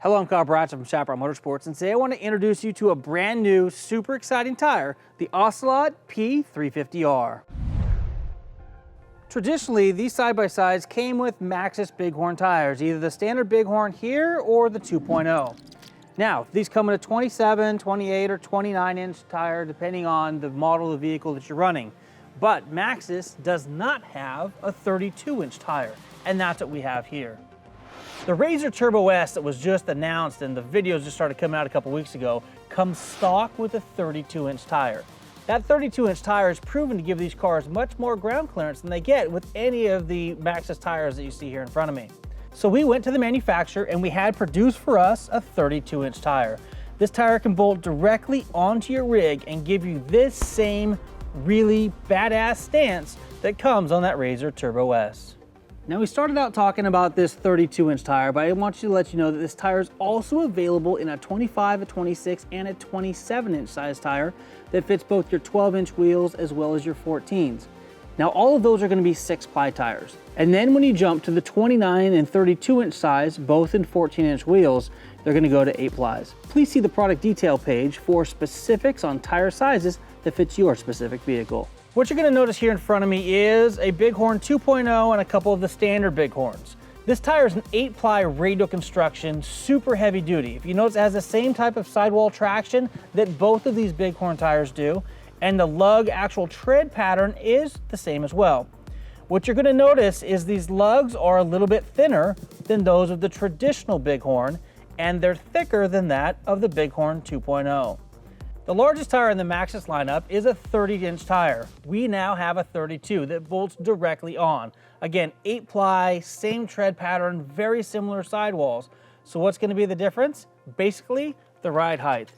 Hello, I'm Chaparral from Chaparral Motorsports, and today I want to introduce you to a brand new, super exciting tire, the Ocelot P350R. Traditionally, these side-by-sides came with Maxxis BigHorn tires, either the standard BigHorn here or the 2.0. Now, these come in a 27, 28, or 29-inch tire, depending on the model of the vehicle that you're running. But Maxxis does not have a 32-inch tire, and that's what we have here. The Razor Turbo S that was just announced and the videos just started coming out a couple weeks ago comes stock with a 32-inch tire. That 32-inch tire is proven to give these cars much more ground clearance than they get with any of the Maxxis tires that you see here in front of me. So we went to the manufacturer and we had produced for us a 32-inch tire. This tire can bolt directly onto your rig and give you this same really badass stance that comes on that Razor Turbo S. Now, we started out talking about this 32-inch tire, but I want you to let you know that this tire is also available in a 25, a 26, and a 27-inch size tire that fits both your 12-inch wheels as well as your 14s. Now, all of those are going to be 6-ply tires. And then when you jump to the 29 and 32-inch size, both in 14-inch wheels, they're going to go to 8 plies. Please see the product detail page for specifics on tire sizes that fits your specific vehicle. What you're going to notice here in front of me is a BigHorn 2.0 and a couple of the standard BigHorns. This tire is an 8-ply radial construction, super heavy duty. If you notice, it has the same type of sidewall traction that both of these BigHorn tires do, and the lug actual tread pattern is the same as well. What you're going to notice is these lugs are a little bit thinner than those of the traditional BigHorn, and they're thicker than that of the BigHorn 2.0. The largest tire in the Maxxis lineup is a 30-inch tire. We now have a 32 that bolts directly on. Again, 8-ply, same tread pattern, very similar sidewalls. So what's going to be the difference? Basically, the ride height.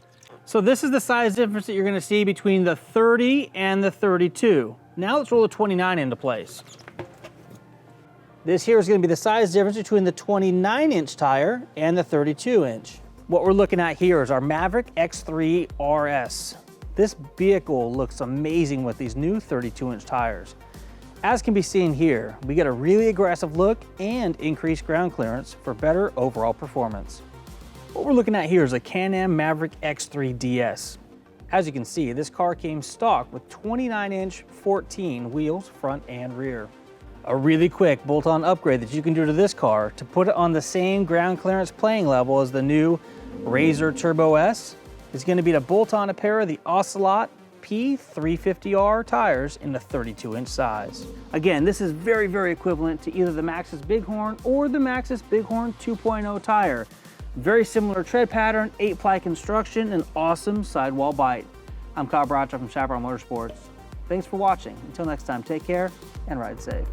So this is the size difference that you're going to see between the 30 and the 32. Now let's roll the 29 into place. This here is going to be the size difference between the 29-inch tire and the 32-inch. What we're looking at here is our Maverick X3 RS. This vehicle looks amazing with these new 32-inch tires. As can be seen here, we get a really aggressive look and increased ground clearance for better overall performance. What we're looking at here is a Can-Am Maverick X3 DS. As you can see, this car came stock with 29-inch 14 wheels, front and rear. A really quick bolt-on upgrade that you can do to this car to put it on the same ground clearance playing level as the new Razor Turbo S is going to be to bolt on a pair of the Ocelot P350R tires in the 32-inch size. Again, this is very, very equivalent to either the Maxxis BigHorn or the Maxxis BigHorn 2.0 tire. Very similar tread pattern, 8-ply construction, and awesome sidewall bite. I'm Chaparral from Chaparral Motorsports. Thanks for watching. Until next time, take care and ride safe.